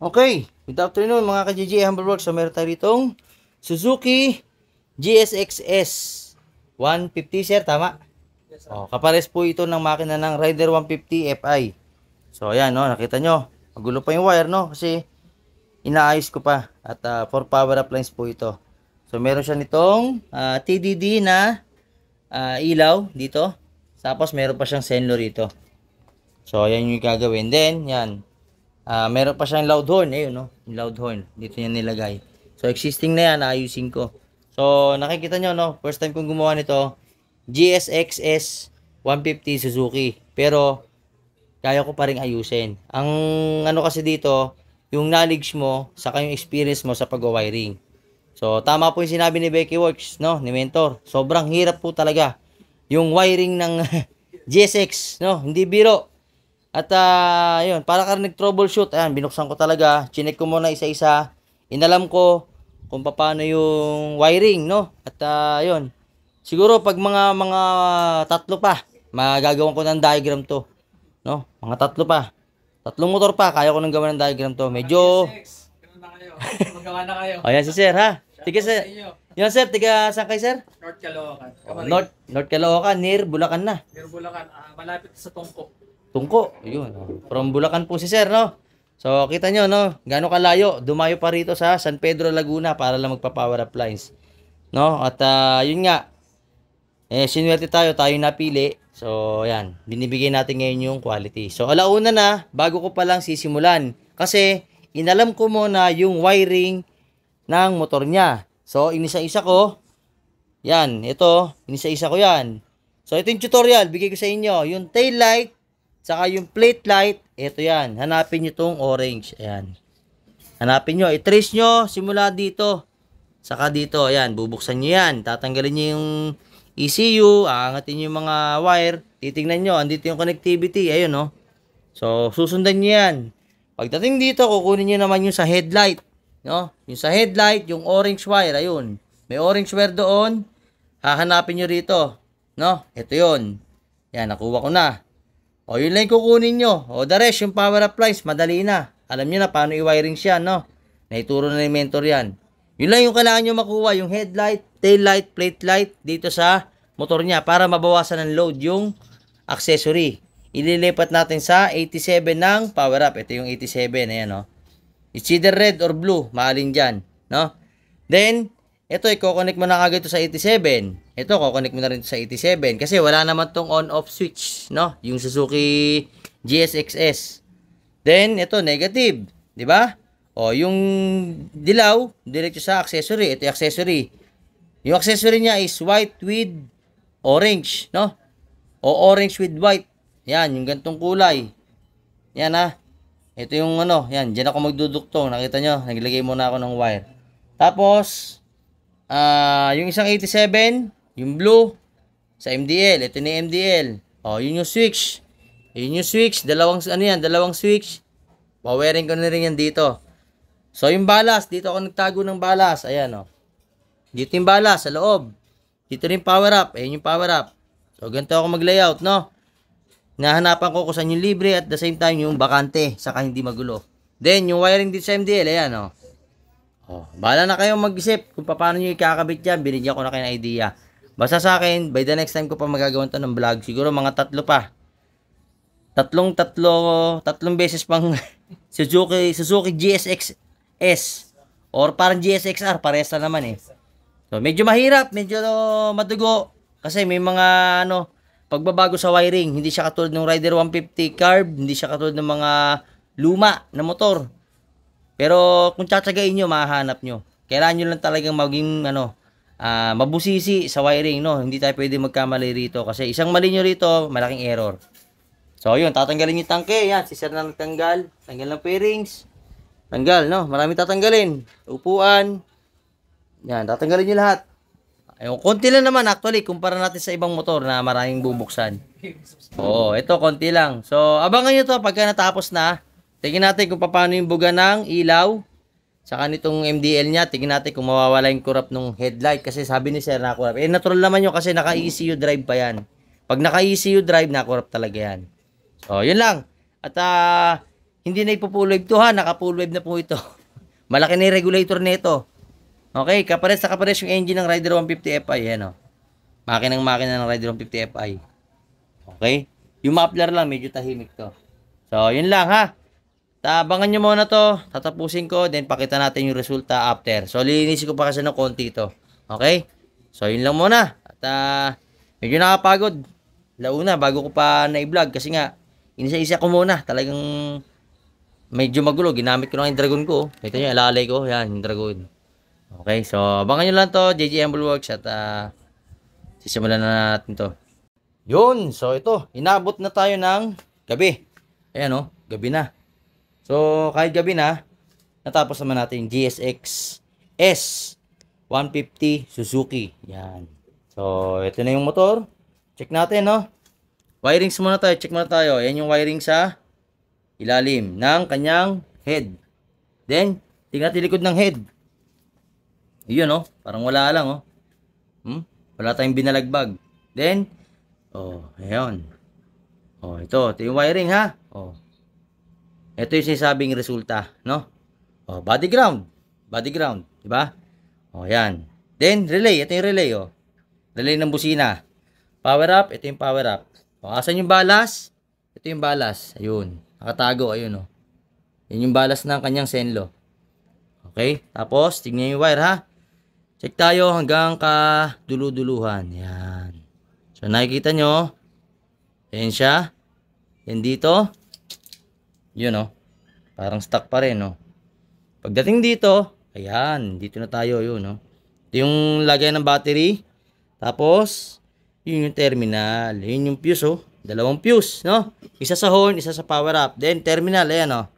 Okay, good afternoon mga ka-GG Humble Works. So meron tayo ditong Suzuki GSX-S 150 sir, tama? Yes, sir. Kapares po ito ng makina ng Rider 150 Fi. So ayan, no, nakita nyo, magulo pa yung wire, no, kasi inaayos ko pa. At for power appliance po ito. So meron siya nitong TDD na ilaw dito. Tapos meron pa siyang senlo rito. So ayan yung gagawin. Then yan, meron pa siyang loud horn. Ayun, no? Yung loud horn. Dito niya nilagay. So, existing na yan. Ayusin ko. So, nakikita nyo, no? First time kong gumawa nito. GSX-S 150 Suzuki. Pero, kaya ko pa rin ayusin. Ang ano kasi dito, yung knowledge mo, saka yung experience mo sa pag-wiring. So, tama po yung sinabi ni Becky Works, no? Ni Mentor. Sobrang hirap po talaga. Yung wiring ng GSX, no? Hindi biro. At yun, para ka nag-troubleshoot, ayan, binuksan ko talaga, chinek ko muna isa-isa, inalam ko kung paano yung wiring, no? At yun, siguro pag mga tatlo pa, magagawan ko ng diagram to, no? Mga tatlo pa, tatlong motor pa, kaya ko nang gawa ng diagram to. Medyo, Ganun na kayo. Magawa na kayo. ayan si sir, ha? Tiga sir, yun sir, tiga saan kayo sir? North Caloocan. North Caloocan, near Bulacan na. Near Bulacan. Malapit sa Tungko. Tungko, yun. From Bulacan po si sir, no? So, kita nyo, no? Gaano kalayo. Dumayo pa rito sa San Pedro, Laguna para lang magpa-power appliance. No? At yun nga. Sinuwerte tayo napili. So, yan. Binibigay natin ngayon yung quality. So, alauna na, bago ko pa lang sisimulan. Kasi, inalam ko muna yung wiring ng motor niya. So, inisa-isa ko. Yan, ito. Inisa-isa ko yan. So, ito yung tutorial. Bigay ko sa inyo. Yung tail light, saka yung plate light, ito yan. Hanapin nyo itong orange. Ayan. Hanapin nyo. I-trace nyo simula dito. Saka dito. Ayan. Bubuksan nyo yan. Tatanggalin nyo yung ECU. Aangatin nyo yung mga wire. Titingnan nyo. Andito yung connectivity. Ayun, no? So, susundan nyo yan. Pagdating dito, kukunin nyo naman yung sa headlight. No? Yung sa headlight, yung orange wire. Ayun. May orange wire doon. Hahanapin nyo rito. No? Ito yun. Yan. Nakuha ko na. O, yun lang kukunin nyo. O, the rest, yung power appliance, madali na. Alam nyo na paano i-wiring siya, no? Naituro na ni Mentor yan. Yun lang yung kailangan nyo makuha, yung headlight, tail light, plate light, dito sa motor niya, para mabawasan ng load yung accessory. Ililipat natin sa 87 ng power up. Ito yung 87, ayan, no? It's either red or blue, maalin dyan, no? Then, ito, i-connect mo na kagad ito sa 87. Ito, kukonek mo na rin sa 87. Kasi wala naman tong on-off switch, no? Yung Suzuki GSX-S. Then, ito, negative. Diba? O, yung dilaw, diretso sa accessory. Ito yung accessory. Yung accessory niya is white with orange, no? O orange with white. Yan, yung gantong kulay. Yan, ha? Ito yung ano, yan. Diyan ako magduduktong. Nakita nyo? Naglagay muna ako ng wire. Tapos, yung isang 87, yung blue, sa MDL. Ito ni MDL. O, yun yung switch. Yun yung switch. Dalawang switch. Powering ko na rin yan dito. So, yung balas. Dito ako nagtago ng balas. Ayan, o. Dito yung balas, sa loob. Dito rin power up. Ayan yung power up. So, ganito ako mag-layout, no? Nahanapan ko kung saan yung libre at the same time yung bakante. Saka hindi magulo. Then, yung wiring dito sa MDL. Ayan, o. Bahala na kayong mag-isip kung paano nyo ikakabit yan. Binigyan ko na kayo ng idea. Basta sa akin, by the next time ko pa magagawa ito ng vlog, siguro mga tatlo pa. Tatlong beses pang Suzuki GSX-S. Or parang GSX-R, parehas na naman eh. So, medyo mahirap, medyo madugo. Kasi may mga pagbabago sa wiring. Hindi siya katulad ng Rider 150 carb. Hindi siya katulad ng mga luma na motor. Pero kung tsatsagain nyo, mahahanap nyo. Kailangan nyo lang talagang maging mabusisi sa wiring, no? Hindi tayo pwede magkamali rito. Kasi isang mali nyo rito, malaking error. So, yun. Tatanggalin yung tangke. Yan. Si sir na nagtanggal. Tanggal ng fairings. Tanggal, no? Marami tatanggalin. Upuan. Yan. Tatanggalin nyo lahat. Ayun. Konti lang naman, actually. Kumpara natin sa ibang motor na maraming bubuksan. Oo. Ito, konti lang. So, abangan nyo to pagka natapos na. Tingnan natin kung paano yung buga ng ilaw. Saka nitong MDL niya, tingnan natin kung mawawala yung kurap ng headlight. Kasi sabi ni sir na kurap. Natural naman yun kasi naka-ECU drive pa yan. Pag naka-ECU drive, nakurap talaga yan. So, yun lang. At hindi na ipo-full wave to ha. Naka-full wave na po ito. Malaki na yung regulator nito. Okay, kapares sa kapares yung engine ng Rider 150 Fi. Yan o. Makina ng Rider 150 Fi. Okay? Yung muffler lang, medyo tahimik to. So, yun lang ha. Tabangan nyo muna to. Tatapusin ko. Then, pakita natin yung resulta after. So, lilinisin ko pa kasi ng konti to. Okay? So, yun lang muna. At, medyo nakapagod. Launa, bago ko pa na-vlog. Kasi nga, inisa-isa ko muna. Talagang medyo magulo. Ginamit ko lang yung dragon ko. Ito nyo, alalay ko. Yan, yung dragon. Okay, so abangan nyo lang to. JJ Embleworks. At sisimulan na natin to. Yun, so ito. Inabot na tayo ng gabi. Ayan o, gabi na. So, kahit gabi na, natapos naman natin yung GSX S150 Suzuki. Yan. So, ito na yung motor. Check natin, no? Wirings muna tayo. Check muna tayo. Yan yung wiring sa ilalim ng kanyang head. Then, tingnan natin likod ng head. Yun, no? Parang wala lang, oh. Wala tayong binalagbag. Then, ayun. Ito yung wiring, ha? Ito yung sinasabing resulta, no? Body ground. Body ground, di ba? Yan. Then, relay. Ito yung relay, relay ng busina. Power up. Ito yung power up. Asan yung balas? Ito yung balas. Ayun. Nakatago. Ayun, Yan yung balas ng kanyang senlo. Okay? Tapos, tingnan yung wire, ha? Check tayo hanggang kadulu-duluhan. Yan. So, nakikita nyo. Yan siya. Yan dito. Yun, parang stuck pa rin, Pagdating dito, ayan. Dito na tayo, yun, Ito yung lagay ng battery. Tapos, yun yung terminal. Yun yung fuse, Dalawang fuse, Isa sa horn, isa sa power up. Then, terminal, ayan,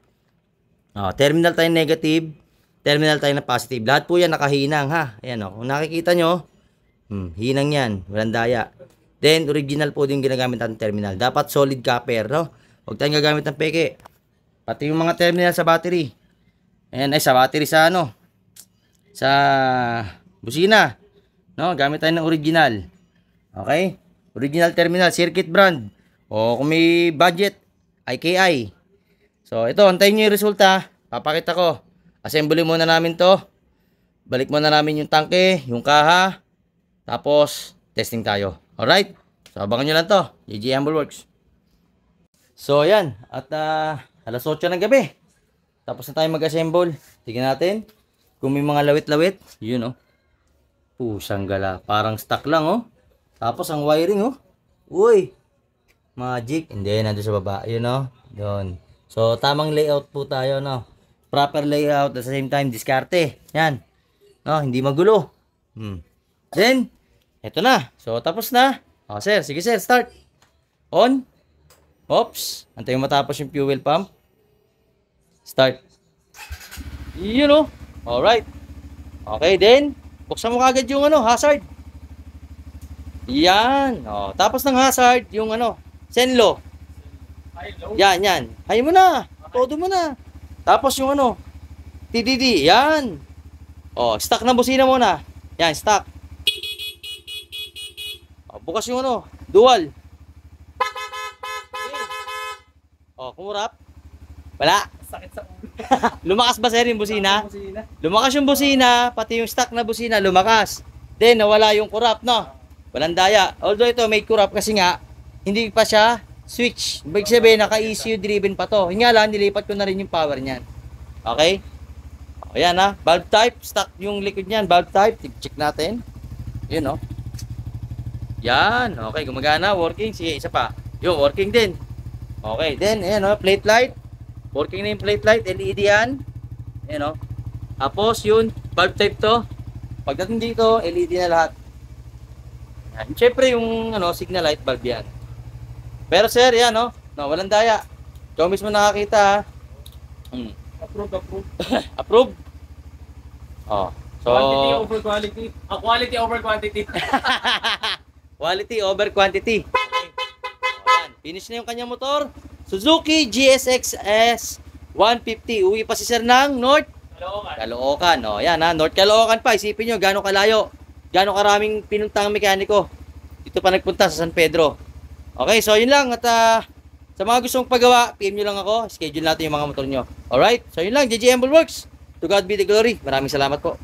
terminal tayo negative. Terminal tayo na positive. Lahat po yan nakahinang, ha. Ayan, kung nakikita nyo, hinang yan. Walang daya. Then, original po din ginagamit natin terminal. Dapat solid copper, Huwag tayong gagamit ng peke. Pati yung mga terminal sa battery. Ayan, sa battery sa sa busina. Gamit tayo ng original. Okay? Original terminal, circuit brand. O kung may budget, IKI. So, ito, antayin nyo yung resulta. Papakita ko. Assembly muna namin to. Balik muna namin yung tangke, yung kaha. Tapos, testing tayo. Alright? So, abangan nyo lang to. JJ Embleworks. So, ayan. At alas 8 ng gabi. Tapos na tayo mag-assemble. Tignan natin. Kung may mga lawit-lawit. Yun, Pusang gala. Parang stock lang, Tapos, ang wiring, Uy. Magic. Hindi, nandun sa baba. Yun, Doon. So, tamang layout po tayo, Proper layout. At the same time, diskarte. Yan. Hindi magulo. Then, eto na. So, tapos na. Sir. Sige, sir. Start. On. Oops. Antayin matapos yung fuel pump. Start. Yun, Alright. Okay, then, buksan mo kagad yung hazard. Yan. Tapos ng hazard, yung senlo. Yan. Hay mo na. Todo mo na. Tapos yung TDD. Yan. Stock na busina muna. Yan, stock. Bukas yung dual. Kumurap. Wala. Sakit sa ulo. Lumakas ba sir yung busina? Lumakas yung busina, pati yung stock na busina lumakas. Then nawala yung kurap, Walang daya. Although ito may kurap kasi nga hindi pa siya switch. Ibig sabihin naka-ECU driven pa to. Nga lang nilipat ko na rin yung power niyan. Okay? Ayan valve type, stock yung liquid niyan, valve type. Check natin. Yun Yan, okay, gumagana, working. Sige, isa pa. Yung working din. Okay, then ayan plate light. Working na yung plate light, LED yan. Ayan Tapos yun, valve type to. Pagdating dito, LED na lahat. Yan. Siyempre yung signal light bulb yan. Pero sir, yan walang daya. Ikaw mismo nakakita Approve. Approve. So Quantity over quality. Quality over quantity. Quality over quantity. Okay. Ayan. Finish na yung kanyang motor. Suzuki GSX S150. Uwi pa si sir ng North Caloocan. Yan North Caloocan pa. Isipin nyo gaano kalayo. Gaano karaming pinuntang mekaniko. Dito pa nagpunta sa San Pedro. Okay, so yun lang. At Sa mga gustong pagawa, PM nyo lang ako. Schedule natin yung mga motor nyo. Alright? So yun lang, JJ Humble Works. To God be the glory. Maraming salamat po.